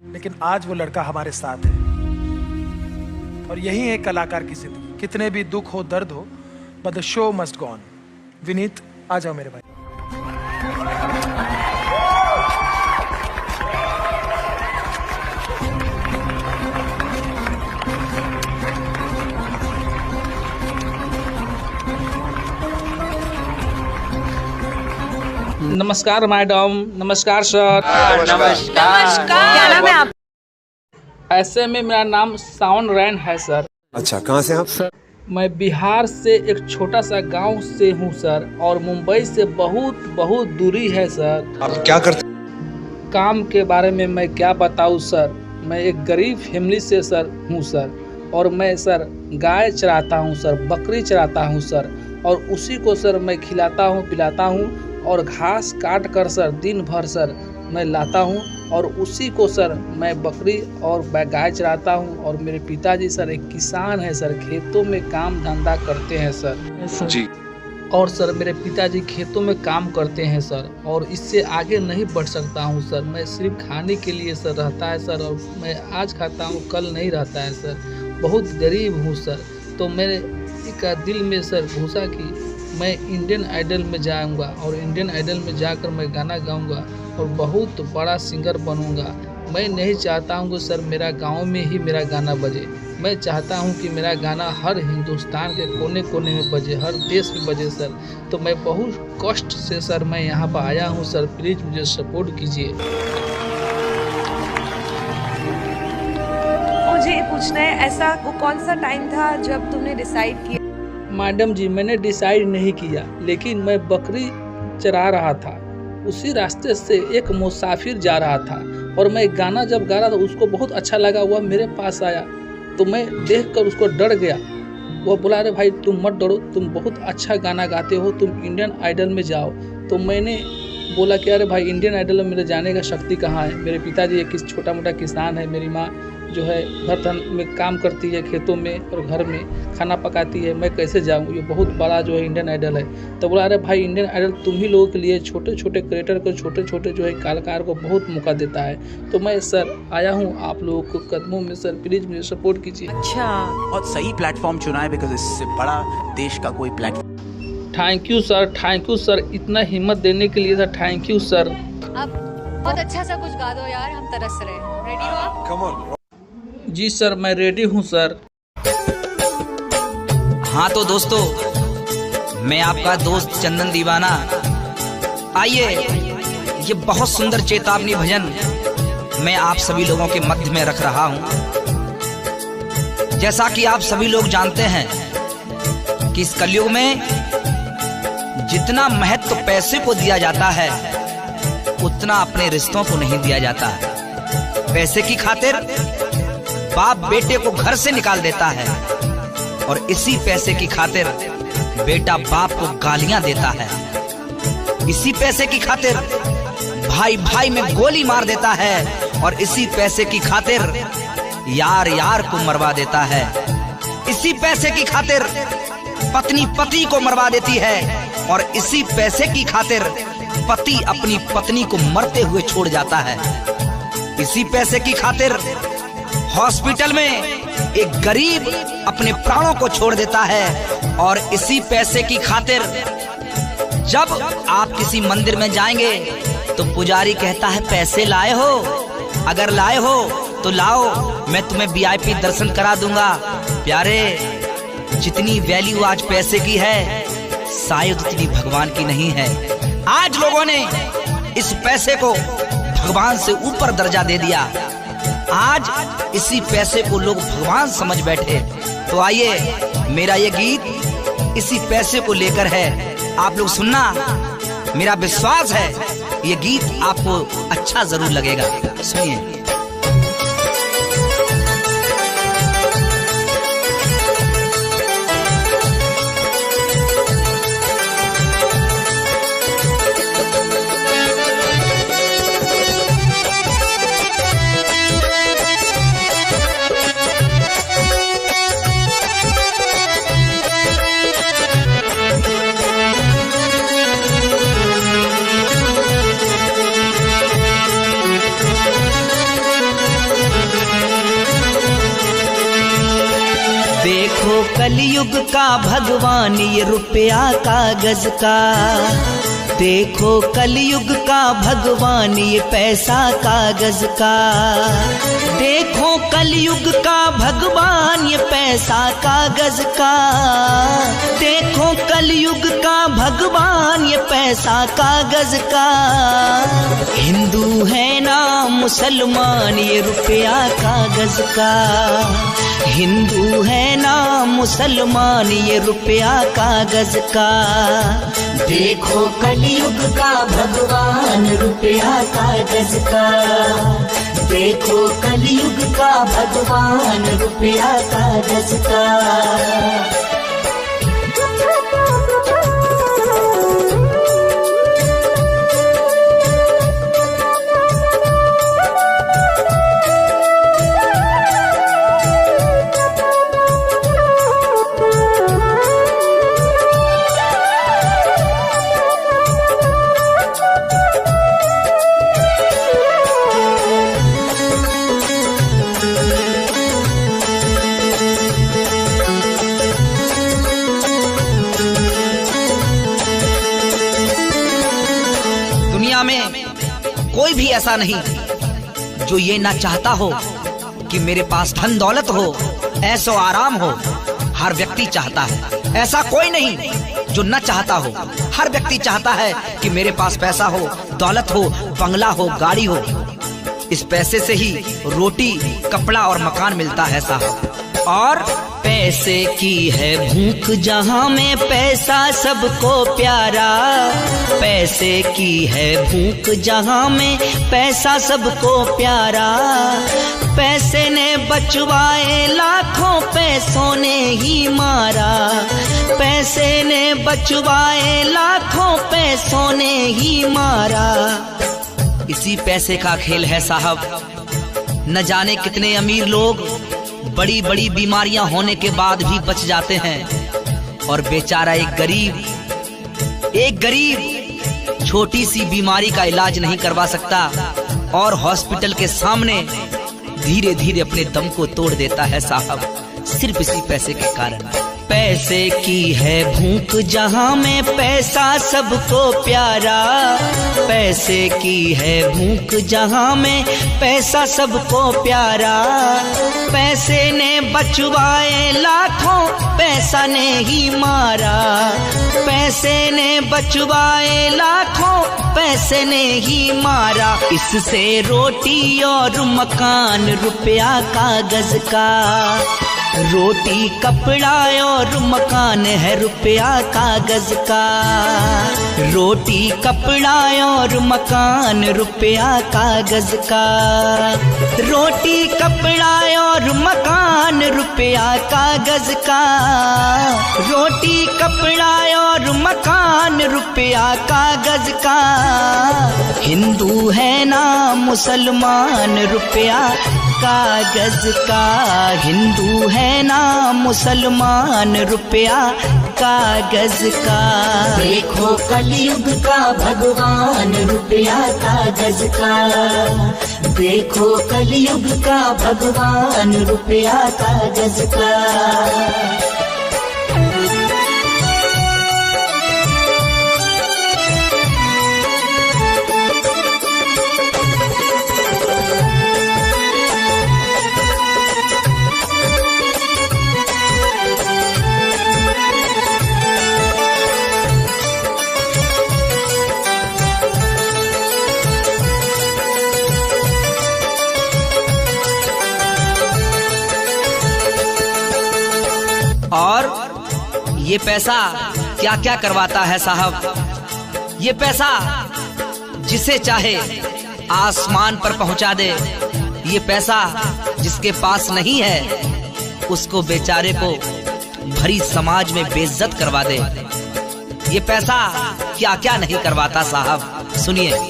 लेकिन आज वो लड़का हमारे साथ है। और यही है कलाकार की जिंदगी, कितने भी दुख हो, दर्द हो, but the show must go on. Vineet, आ जाओ मेरे भाई। नमस्कार मैडम। नमस्कार सर। नमस्कार। क्या नाम है आप? ऐसे में मेरा नाम सावन रैन है सर। अच्छा, कहाँ से आप? सर मैं बिहार से एक छोटा सा गांव से हूँ सर, और मुंबई से बहुत बहुत दूरी है सर। आप क्या करते? काम के बारे में मैं क्या बताऊँ सर। मैं एक गरीब फैमिली से सर हूँ सर, और मैं सर गाय चराता हूँ सर, बकरी चराता हूँ सर, और उसी को सर मैं खिलाता हूँ, पिलाता हूँ, और घास काट कर सर दिन भर सर मैं लाता हूँ, और उसी को सर मैं बकरी और गाय चराता हूँ। और मेरे पिताजी सर एक किसान है सर, खेतों में काम धंधा करते हैं सर जी। और सर मेरे पिताजी खेतों में काम करते हैं सर, और इससे आगे नहीं बढ़ सकता हूँ सर। मैं सिर्फ खाने के लिए सर रहता है सर, और मैं आज खाता हूँ कल नहीं रहता है सर। बहुत गरीब हूँ सर। तो मेरे का दिल में सर घुसा कि मैं इंडियन आइडल में जाऊंगा, और इंडियन आइडल में जाकर मैं गाना गाऊंगा और बहुत बड़ा सिंगर बनूंगा। मैं नहीं चाहता हूं कि सर मेरा गांव में ही मेरा गाना बजे। मैं चाहता हूं कि मेरा गाना हर हिंदुस्तान के कोने कोने में बजे, हर देश में बजे सर। तो मैं बहुत कष्ट से सर मैं यहाँ पर आया हूँ सर। प्लीज़ मुझे सपोर्ट कीजिए। मुझे ये पूछना है, ऐसा वो कौन सा टाइम था जब तुमने डिसाइड किया? मैडम जी, मैंने डिसाइड नहीं किया, लेकिन मैं बकरी चरा रहा था। उसी रास्ते से एक मुसाफिर जा रहा था, और मैं गाना जब गा रहा था उसको बहुत अच्छा लगा। वह मेरे पास आया तो मैं देखकर उसको डर गया। वह बोला, अरे भाई तुम मत डरो, तुम बहुत अच्छा गाना गाते हो, तुम इंडियन आइडल में जाओ। तो मैंने बोला कि अरे भाई इंडियन आइडल में मेरे जाने का शक्ति कहाँ है। मेरे पिताजी एक छोटा मोटा किसान है, मेरी माँ जो है घर में काम करती है, खेतों में और घर में खाना पकाती है। मैं कैसे जाऊँ, ये बहुत बड़ा जो है इंडियन आइडल है। तो बोला, अरे भाई इंडियन आइडल तुम ही लोगों के लिए, छोटे छोटे क्रिएटर को, छोटे छोटे जो है कलाकार को बहुत मौका देता है। तो मैं सर आया हूँ आप लोगों को कदमों में सर, प्लीज़ मुझे सपोर्ट कीजिए। अच्छा, बहुत सही प्लेटफॉर्म चुना है, बिकॉज इससे बड़ा देश का कोई platform. Thank you sir, thank you sir, इतना हिम्मत देने के लिए सर, थैंक यू सर। अब बहुत अच्छा सा कुछ गा दो यार, हम तरस रहे हैं। रेडी हो आप? Come on. जी सर, मैं रेडी हूँ सर। हाँ तो दोस्तों, मैं आपका दोस्त चंदन दीवाना। आइए, ये बहुत सुंदर चेतावनी भजन मैं आप सभी लोगों के मध्य में रख रहा हूँ। जैसा कि आप सभी लोग जानते हैं कि इस कलयुग में जितना महत्व पैसे को दिया जाता है, उतना अपने रिश्तों को नहीं दिया जाता। पैसे की खातिर बाप बेटे को घर से निकाल देता है, और इसी पैसे की खातिर बेटा बाप को गालियां देता है। इसी पैसे की खातिर भाई भाई में गोली मार देता है, और इसी पैसे की खातिर यार यार को मरवा देता है। इसी पैसे की खातिर पत्नी पति को मरवा देती है, और इसी पैसे की खातिर पति अपनी पत्नी को मरते हुए छोड़ जाता है। इसी पैसे की खातिर हॉस्पिटल में एक गरीब अपने प्राणों को छोड़ देता है, और इसी पैसे की खातिर जब आप किसी मंदिर में जाएंगे तो पुजारी कहता है, पैसे लाए हो? अगर लाए हो तो लाओ, मैं तुम्हें वीआईपी दर्शन करा दूंगा। प्यारे, जितनी वैल्यू आज पैसे की है, शायद उतनी भगवान की नहीं है। आज लोगों ने इस पैसे को भगवान से ऊपर दर्जा दे दिया। आज इसी पैसे को लोग भगवान समझ बैठे। तो आइए, मेरा ये गीत इसी पैसे को लेकर है। आप लोग सुनना, मेरा विश्वास है ये गीत आपको अच्छा जरूर लगेगा। सुनिए। देखो कलयुग का भगवान ये रुपया कागज का, देखो कलयुग का भगवान ये पैसा कागज का, देखो कलयुग का भगवान ये पैसा कागज का, देखो कलयुग का भगवान ये पैसा कागज का। हिंदू है ना मुसलमान ये रुपया कागज का, हिंदू है ना मुसलमान ये रुपया कागज का। देखो कलयुग का भगवान रुपया कागज का, देखो कलयुग का भगवान रुपया कागज का। कोई भी ऐसा नहीं जो ये ना चाहता हो कि मेरे पास धन दौलत हो, ऐशो आराम हो। हर व्यक्ति चाहता है, ऐसा कोई नहीं जो न चाहता हो। हर व्यक्ति चाहता है कि मेरे पास पैसा हो, दौलत हो, बंगला हो, गाड़ी हो। इस पैसे से ही रोटी, कपड़ा और मकान मिलता है साहब। और पैसे की है भूख जहाँ में पैसा सबको प्यारा, पैसे की है भूख जहाँ में पैसा सबको प्यारा। पैसे ने बचवाए लाखों, पैसों ने ही मारा, पैसे ने बचवाए लाखों, पैसों ने ही मारा। इसी पैसे का खेल है साहब। न जाने कितने अमीर लोग बड़ी बड़ी बीमारियां होने के बाद भी बच जाते हैं, और बेचारा एक गरीब छोटी सी बीमारी का इलाज नहीं करवा सकता और हॉस्पिटल के सामने धीरे धीरे अपने दम को तोड़ देता है साहब, सिर्फ इसी पैसे के कारण। पैसे की है भूख जहाँ में पैसा सबको प्यारा, पैसे की है भूख जहाँ में पैसा सबको प्यारा। पैसे ने बचवाए लाखों, पैसा ने ही मारा, पैसे ने बचवाए लाखों, पैसे ने ही मारा। इससे रोटी और मकान रुपया कागज का, रोटी कपड़ा और मकान है रुपया कागज का, रोटी कपड़ा और मकान रुपया कागज का, रोटी कपड़ा और मकान रुपया कागज का, रोटी कपड़ा और मकान रुपया कागज का। हिंदू है ना मुसलमान रुपया कागज का, हिंदू है ना मुसलमान रुपया कागज का। देखो कलयुग का भगवान रुपया कागज का, देखो कलयुग का भगवान रुपया कागज का। और ये पैसा क्या क्या करवाता है साहब। ये पैसा जिसे चाहे आसमान पर पहुंचा दे। ये पैसा जिसके पास नहीं है उसको बेचारे को भरी समाज में बेइज्जत करवा दे। ये पैसा क्या क्या नहीं करवाता साहब, सुनिए।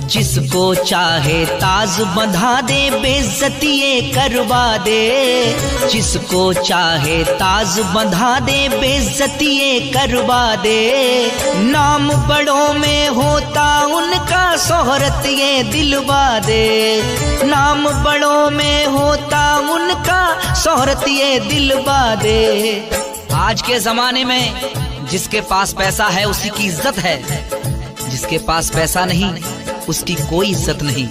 जिसको चाहे ताज बंधा दे, बेइज्जती ये करवा दे। जिसको चाहे ताज बंधा दे, बेइज्जती ये करवा दे। नाम बड़ों में होता उनका, शोहरत ये दिलवा दे। नाम बड़ों में होता उनका, शोहरत ये दिलवा दे। आज के जमाने में जिसके पास पैसा है उसी की इज्जत है, जिसके पास पैसा नहीं उसकी कोई इज्जत नहीं।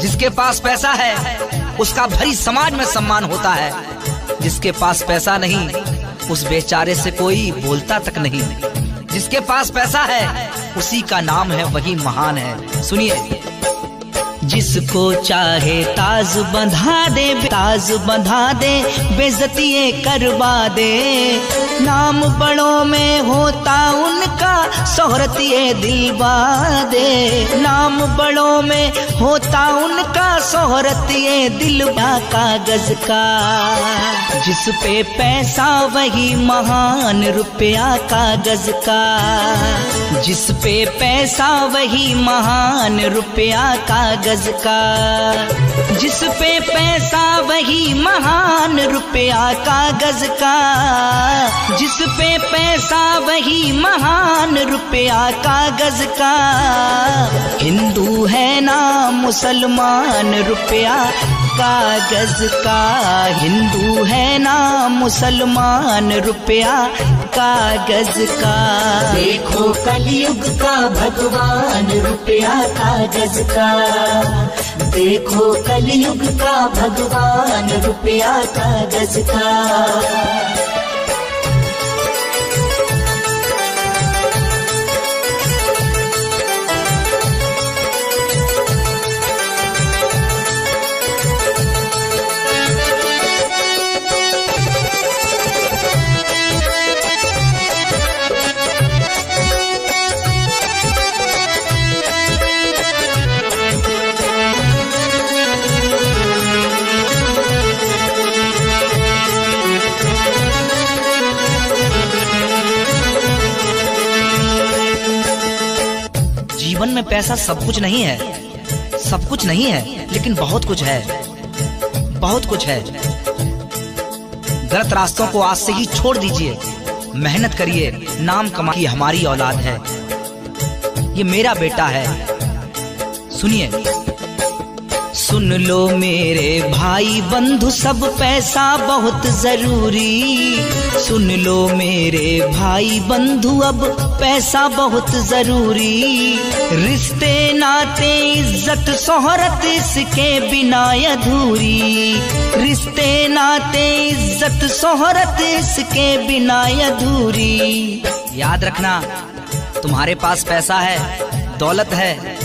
जिसके पास पैसा है उसका भरी समाज में सम्मान होता है, जिसके पास पैसा नहीं उस बेचारे से कोई बोलता तक नहीं। जिसके पास पैसा है उसी का नाम है, वही महान है। सुनिए, जिसको चाहे ताज बंधा दे, ताज बंधा दे, बेइज्जती ये करवा दे। नाम बड़ों में होता उनका, शोहरत ये दिलवा दे। नाम बड़ों में होता उनका, शोहरत ये दिलवा। कागज का जिस पे पैसा वही महान, रुपया कागज का जिस पे पैसा वही महान, रुपया कागज का। जिस पे पैसा वही महान, रुपया कागज का। जिस पे पैसा वही महान, रुपया कागज का। हिंदू है ना मुसलमान, रुपया कागज का। हिंदू है ना मुसलमान, रुपया कागज का। देखो कलयुग का भगवान, रुपया कागज का। देखो कलयुग का भगवान, रुपया कागज का। जीवन में पैसा सब कुछ नहीं है, सब कुछ नहीं है, लेकिन बहुत कुछ है, बहुत कुछ है। गलत रास्तों को आज से ही छोड़ दीजिए, मेहनत करिए, नाम कमाइए। हमारी औलाद है, ये मेरा बेटा है। सुनिए, सुन लो मेरे भाई बंधु, सब पैसा बहुत जरूरी। सुन लो मेरे भाई बंधु, अब पैसा बहुत जरूरी। रिश्ते नाते इज्जत शोहरत इसके बिना अधूरी। रिश्ते नाते इज्जत शोहरत इसके बिना अधूरी। याद रखना, तुम्हारे पास पैसा है, दौलत है,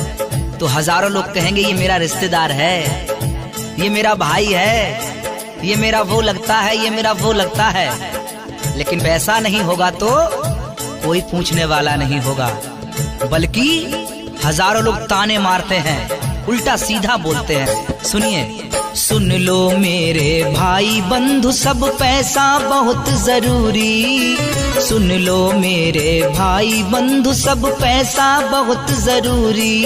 तो हजारों लोग कहेंगे ये मेरा रिश्तेदार है, ये मेरा भाई है, ये मेरा वो लगता है, ये मेरा वो लगता है। लेकिन पैसा नहीं होगा तो कोई पूछने वाला नहीं होगा, बल्कि हजारों लोग ताने मारते हैं, उल्टा सीधा बोलते हैं। सुनिए, सुन लो मेरे भाई बंधु, सब पैसा बहुत जरूरी। सुन लो मेरे भाई बंधु, सब पैसा बहुत जरूरी।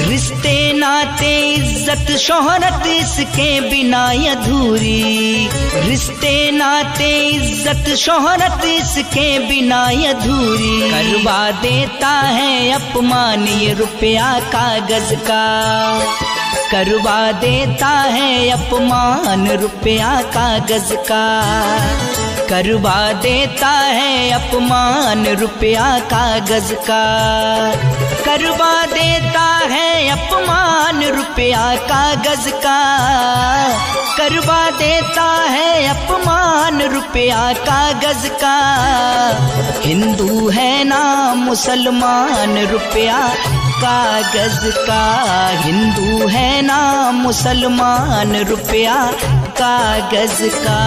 रिश्ते नाते इज्जत शोहरत इसके बिना अधूरी। रिश्ते नाते इज्जत शोहरत इसके बिना अधूरी। करवा देता है अपमान ये रुपया कागज का। करवा देता है अपमान रुपया कागज का। करवा देता है अपमान रुपया कागज का। करवा देता है अपमान रुपया कागज का। करवा देता है अपमान रुपया कागज का। हिंदू है ना मुसलमान रुपया कागज का। हिंदू है ना मुसलमान रुपया कागज का।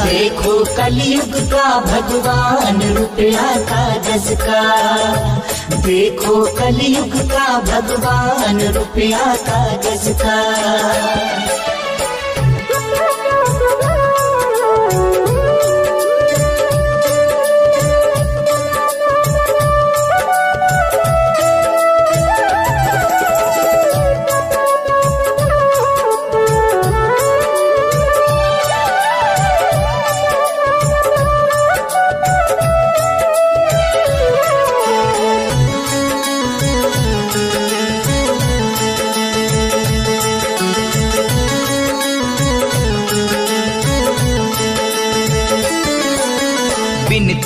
देखो कलयुग का भगवान रुपया कागज का। देखो कलयुग का भगवान रुपया कागज का।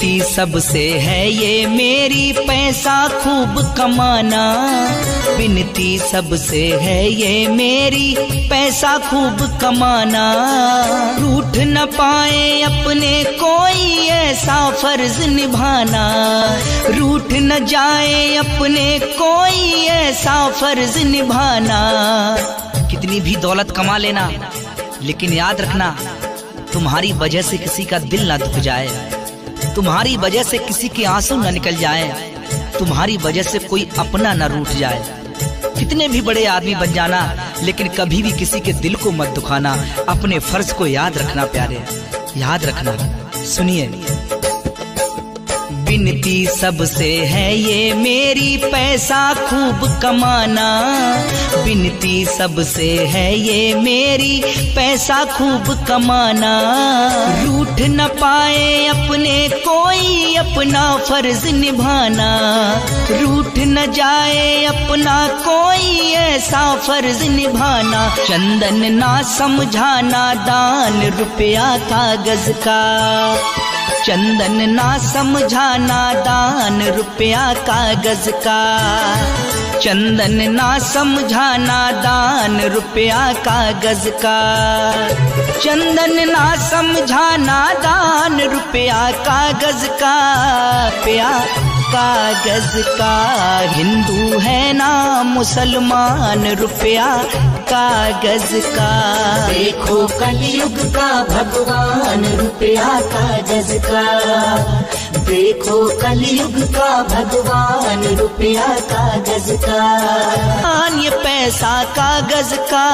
विनती सबसे है ये मेरी पैसा खूब कमाना, विनती सबसे है ये मेरी पैसा खूब कमाना। रूठ न पाए अपने कोई ऐसा फर्ज निभाना, रूठ न जाए अपने कोई ऐसा फर्ज निभाना। कितनी भी दौलत कमा लेना, लेकिन याद रखना तुम्हारी वजह से किसी का दिल ना दुख जाए, तुम्हारी वजह से किसी के आंसू ना निकल जाए, तुम्हारी वजह से कोई अपना ना रूठ जाए। कितने भी बड़े आदमी बन जाना, लेकिन कभी भी किसी के दिल को मत दुखाना। अपने फर्ज को याद रखना प्यारे, याद रखना। सुनिए, विनती सबसे है ये मेरी पैसा खूब कमाना, विनती सबसे है ये मेरी पैसा खूब कमाना। रूठ न पाए अपने कोई अपना फर्ज निभाना, रूठ न जाए अपना कोई ऐसा फर्ज निभाना। चंदन ना समझाना दान रुपया कागज का, चंदन ना समझाना दान रुपया कागज का, चंदन ना समझाना दान रुपया कागज का, चंदन ना समझाना दान रुपया कागज का, रुपया कागज का। हिंदू है ना मुसलमान रुपया कागज का। देखो कलयुग का भगवान रुपया कागज का, देखो कलयुग का भगवान रुपया कागज का। ये पैसा कागज का,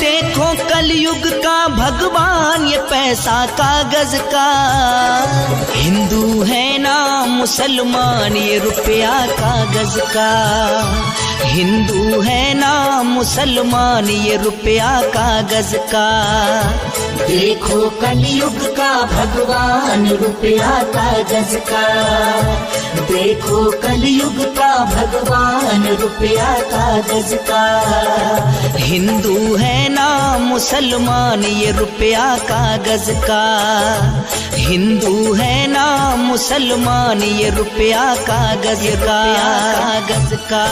देखो कलयुग का भगवान ये पैसा कागज का। हिंदू है ना मुसलमान ये रुपया कागज का, हिंदू है ना मुसलमान ये रुपया कागज का। देखो कलयुग का भगवान रुपया कागज का, देखो कलयुग का भगवान रुपया कागज का। हिंदू है ना मुसलमान ये रुपया कागज का, हिंदू है ना मुसलमान ये रुपया कागज का, कागज का।